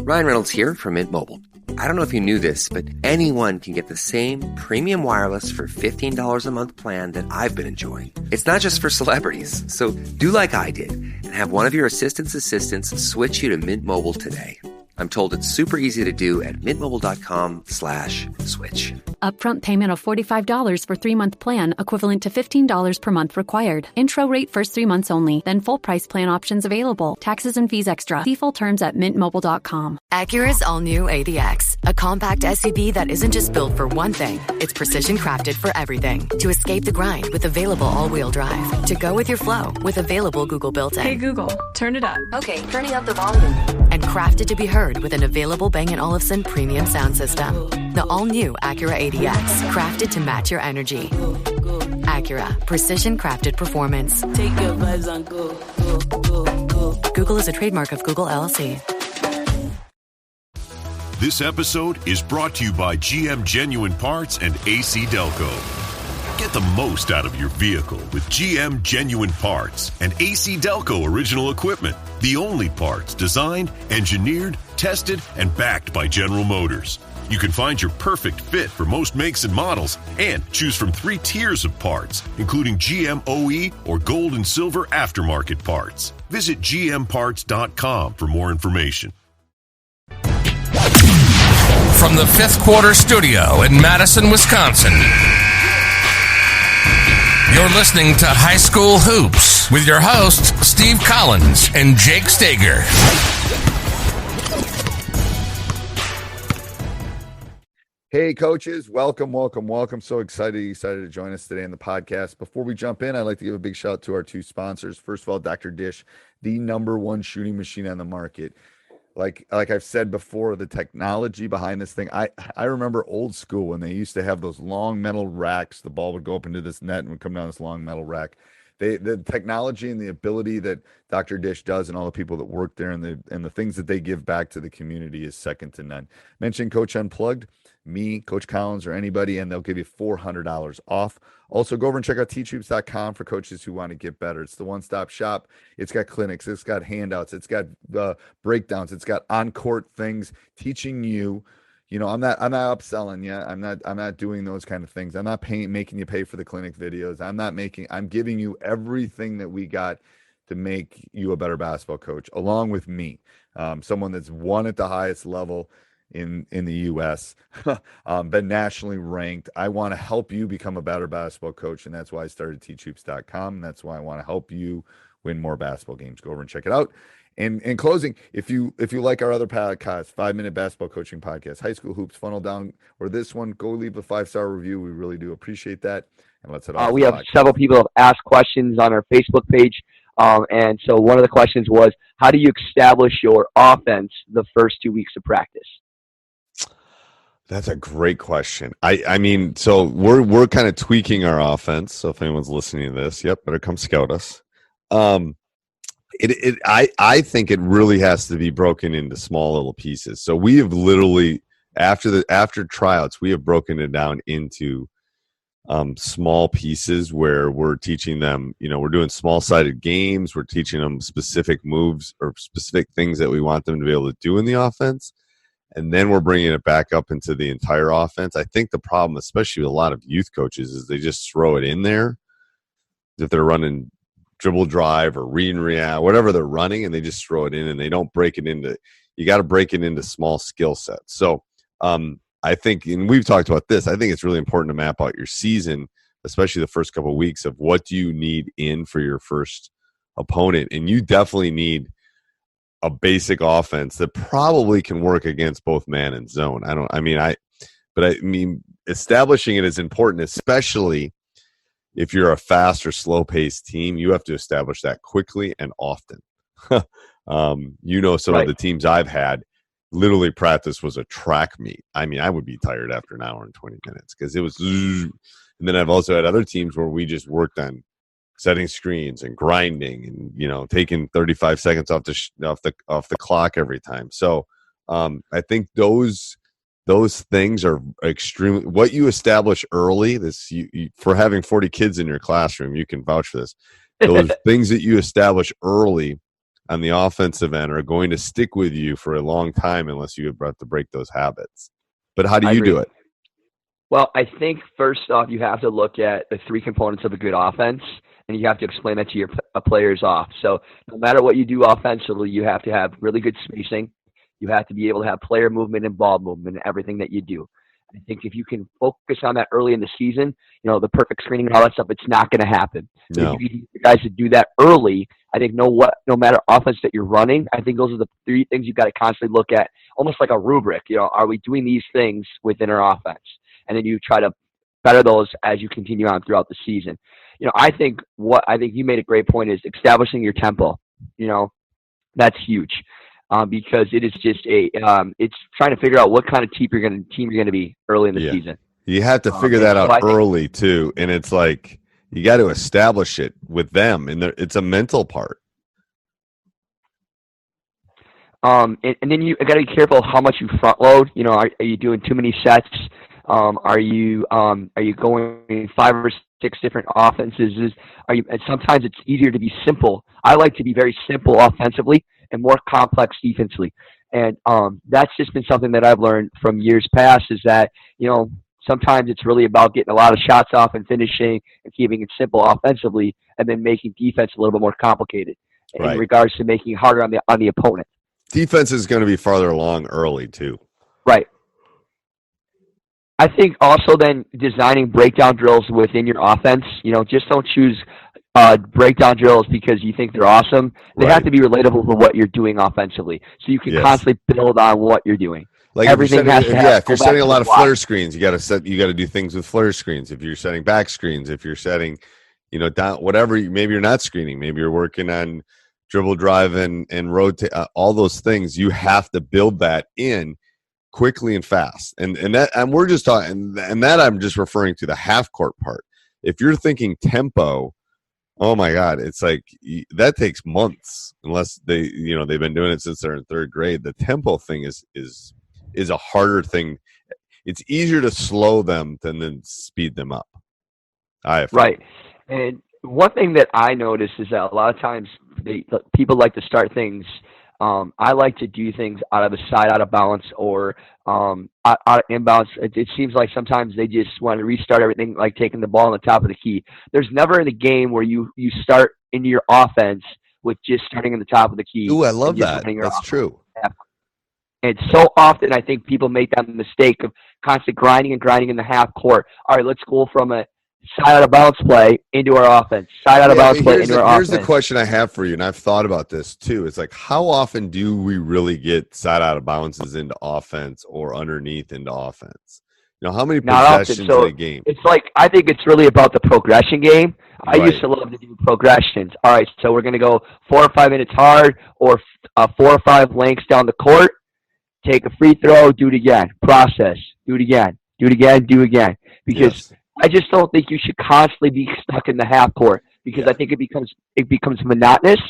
Ryan Reynolds here from Mint Mobile. I don't know if you knew this, but anyone can get the same premium wireless for $15 a month plan that I've been enjoying. It's not just for celebrities. So do like I did and have one of your assistants switch you to Mint Mobile today. I'm told it's super easy to do at mintmobile.com/switch. Upfront payment of $45 for 3-month plan, equivalent to $15 per month required. Intro rate first 3 months only, then full price plan options available. Taxes and fees extra. See full terms at mintmobile.com. Acura's all-new ADX, a compact SUV that isn't just built for one thing. It's precision crafted for everything. To escape the grind with available all-wheel drive. To go with your flow with available Google built-in. Hey Google, turn it up. Okay, turning up the volume. And crafted to be heard with an available Bang & Olufsen premium sound system. The all-new Acura ADX, crafted to match your energy. Acura, precision crafted performance. Take your vibes and go. Google is a trademark of Google LLC. This episode is brought to you by GM Genuine Parts and AC Delco. Get the most out of your vehicle with GM Genuine Parts and AC Delco original equipment. The only parts designed, engineered, tested, and backed by General Motors. You can find your perfect fit for most makes and models and choose from 3 tiers of parts, including GM OE or gold and silver aftermarket parts. Visit gmparts.com for more information. From the Fifth Quarter Studio in Madison, Wisconsin, you're listening to High School Hoops with your hosts, Steve Collins and Jake Stager. Hey, coaches. Welcome. So excited to join us today in the podcast. Before we jump in, I'd like to give a big shout out to our 2 sponsors. First of all, Dr. Dish, the #1 shooting machine on the market. Like I've said before, the technology behind this thing, I remember old school when they used to have those long metal racks. The ball would go up into this net and would come down this long metal rack. The technology and the ability that Dr. Dish does and all the people that work there and the things that they give back to the community is second to none. Mention Coach Unplugged, me, Coach Collins, or anybody, and they'll give you $400 off. Also, go over and check out teachhoops.com for coaches who want to get better. It's the one-stop shop. It's got clinics. It's got handouts. It's got breakdowns. It's got on-court things teaching you. You know, I'm not upselling you. I'm not doing those kind of things. I'm not making you pay for the clinic videos. I'm giving you everything that we got to make you a better basketball coach, along with me, someone that's won at the highest level in the U.S., been nationally ranked. I want to help you become a better basketball coach, and that's why I started teachhoops.com, and that's why I want to help you win more basketball games. Go over and check it out. And in closing, if you like our other podcasts, 5-minute basketball coaching podcast, High School Hoops, Funnel Down, or this one, go leave a 5-star review. We really do appreciate that. And let's head off. We have several people have asked questions on our Facebook page. And so one of the questions was, how do you establish your offense the first 2 weeks of practice? That's a great question. I mean, so we're kind of tweaking our offense. So if anyone's listening to this, better come scout us. I think it really has to be broken into small little pieces. So we have literally after tryouts, we have broken it down into small pieces where we're teaching them, we're doing small-sided games. We're teaching them specific moves or specific things that we want them to be able to do in the offense. And then we're bringing it back up into the entire offense. I think the problem, especially with a lot of youth coaches, is they just throw it in there. If they're running dribble drive or read and react, whatever they're running, and they just throw it in and they don't break it into – you got to break it into small skill sets. So I think – and we've talked about this. I think it's really important to map out your season, especially the first couple of weeks, of what do you need in for your first opponent. And you definitely need – a basic offense that probably can work against both man and zone. I mean, establishing it is important, especially if you're a fast or slow-paced team. You have to establish that quickly and often. Some of the teams I've had, literally practice was a track meet. I mean, I would be tired after an hour and 20 minutes because it was. And then I've also had other teams where we just worked on setting screens and grinding and, taking 35 seconds off the clock every time. So I think those things are extremely, what you establish early, for having 40 kids in your classroom, you can vouch for this. Those things that you establish early on the offensive end are going to stick with you for a long time unless you have to break those habits. But how do you do it? Well, I think first off, you have to look at the three components of a good offense, and you have to explain that to your players off. So no matter what you do offensively, you have to have really good spacing. You have to be able to have player movement and ball movement in everything that you do. I think if you can focus on that early in the season, the perfect screening and all that stuff, it's not going to happen. No. If you get guys to do that early, I think no matter offense that you're running, I think those are the three things you've got to constantly look at, almost like a rubric. Are we doing these things within our offense? And then you try to better those as you continue on throughout the season. I think you made a great point is establishing your tempo. That's huge because it is just it's trying to figure out what kind of team you're going to be early in the season. You have to figure that out early too, and it's like you got to establish it with them, and it's a mental part. And then you got to be careful how much you front load. Are you doing too many sets? Are you going 5 or 6 different offenses? And sometimes it's easier to be simple. I like to be very simple offensively and more complex defensively. And that's just been something that I've learned from years past is that, sometimes it's really about getting a lot of shots off and finishing and keeping it simple offensively and then making defense a little bit more complicated in regards to making it harder on the opponent. Defense is going to be farther along early too. Right. I think also then designing breakdown drills within your offense, just don't choose breakdown drills because you think they're awesome. They have to be relatable to what you're doing offensively. So you can constantly build on what you're doing. Like everything if you're setting a lot of flare screens, you got to do things with flare screens. If you're setting back screens, if you're setting, down whatever, maybe you're not screening, maybe you're working on dribble drive and rotate, all those things, you have to build that in quickly and fast. And we're just talking, and that I'm just referring to the half court part. If you're thinking tempo, oh my God, it's like that takes months unless they've been doing it since they're in 3rd grade. The tempo thing is a harder thing. It's easier to slow them than then speed them up. Right. And one thing that I notice is that a lot of times people like to start things. I like to do things out of a side, out of balance, or out of inbounds. It seems like sometimes they just want to restart everything, like taking the ball on the top of the key. There's never in a game where you start into your offense with just starting in the top of the key. Ooh, I love that. That's true. And so often I think people make that mistake of constantly grinding in the half court. All right, let's go from a side out of bounds play into our offense. Side out of bounds play into our offense. Here's the question I have for you, and I've thought about this too. It's like, how often do we really get side out of bounds into offense or underneath into offense? How many possessions in a game? It's like, I think it's really about the progression game. I used to love to do progressions. All right, so we're going to go 4 or 5 minutes hard or 4 or 5 lengths down the court. Take a free throw, do it again. Process, do it again. Do it again, do it again. Because I just don't think you should constantly be stuck in the half court because I think it becomes monotonous.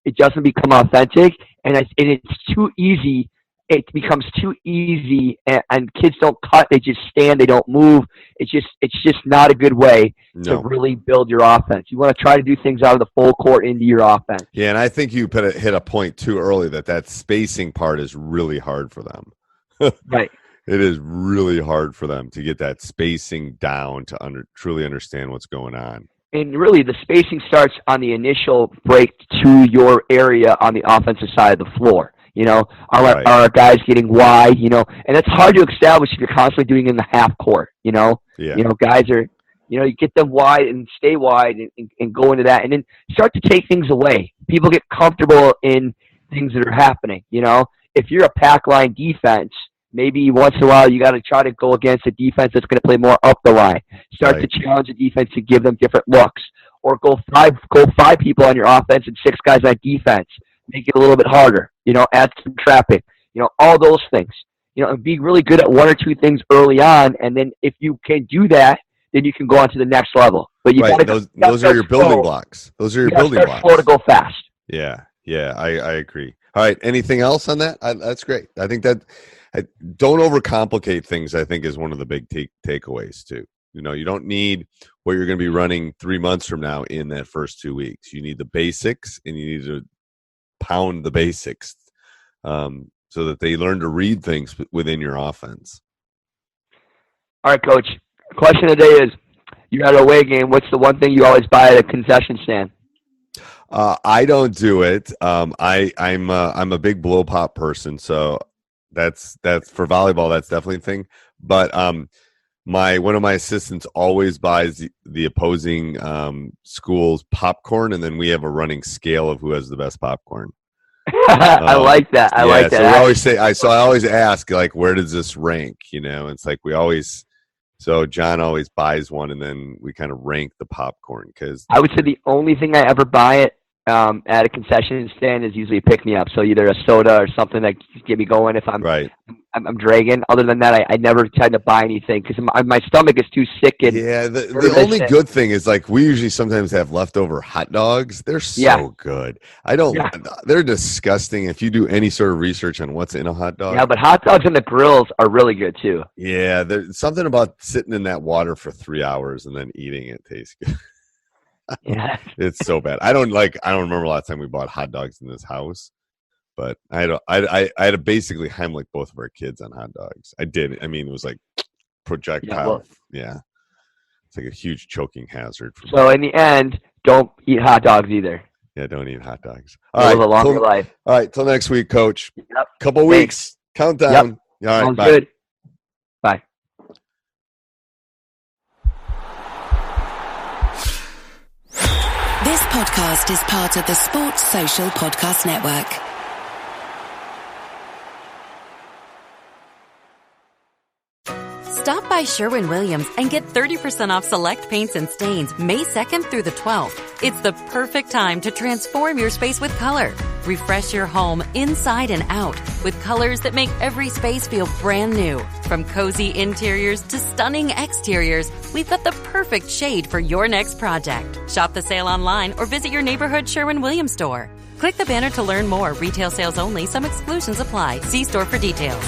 It doesn't become authentic, and it's too easy. It becomes too easy, and kids don't cut. They just stand. They don't move. It's just not a good way to really build your offense. You want to try to do things out of the full court into your offense. Yeah, and I think you hit a point too early that spacing part is really hard for them. Right. It is really hard for them to get that spacing down to truly understand what's going on. And really, the spacing starts on the initial break to your area on the offensive side of the floor. Are guys getting wide? And it's hard to establish if you're constantly doing it in the half court. Guys are, you get them wide and stay wide and go into that, and then start to take things away. People get comfortable in things that are happening. If you're a pack line defense, maybe once in a while you got to try to go against a defense that's going to play more up the line. Start to challenge the defense to give them different looks, or go five people on your offense and 6 guys on defense. Make it a little bit harder. Add some trapping. All those things. And be really good at 1 or 2 things early on, and then if you can do that, then you can go on to the next level. But you got to those are your building blocks. Those are your building blocks. Slow to go fast. Yeah, I agree. All right, anything else on that? That's great. I think that don't overcomplicate things, I think, is one of the big takeaways too. You don't need what you're going to be running 3 months from now in that first 2 weeks. You need the basics, and you need to pound the basics, so that they learn to read things within your offense. All right, Coach. Question of the day is, you're at a away game. What's the one thing you always buy at a concession stand? I don't do it. I'm a big blow pop person, so that's for volleyball. That's definitely a thing. But one of my assistants always buys the opposing school's popcorn, and then we have a running scale of who has the best popcorn. I like that. I like that. So we always say, I always ask, like, where does this rank? It's like so John always buys one, and then we kind of rank the popcorn. Because I would say the only thing I ever buy at a concession stand is usually a pick-me-up. So either a soda or something that get me going if I'm dragging. Other than that, I never tend to buy anything because my stomach is too sick. And the only good thing is, like, we usually sometimes have leftover hot dogs. They're so good. They're disgusting. If you do any sort of research on what's in a hot dog. Yeah, but hot dogs in the grills are really good too. Yeah, there's something about sitting in that water for 3 hours and then eating it tastes good. Yeah, it's so bad. I don't remember the last time we bought hot dogs in this house, but I had to basically Heimlich both of our kids on hot dogs. I did. I mean, it was like projectile. Yeah. It's like a huge choking hazard. So in the end, don't eat hot dogs either. Yeah, don't eat hot dogs. Live a longer life. All right, till next week, Coach. Yep. Couple weeks. Countdown. Yep. All right, sounds bye. good. Bye. This podcast is part of the Sports Social Podcast Network. Stop by Sherwin-Williams and get 30% off select paints and stains May 2nd through the 12th. It's the perfect time to transform your space with color. Refresh your home inside and out with colors that make every space feel brand new. From cozy interiors to stunning exteriors, we've got the perfect shade for your next project. Shop the sale online or visit your neighborhood Sherwin-Williams store. Click the banner to learn more. Retail sales only. Some exclusions apply. See store for details.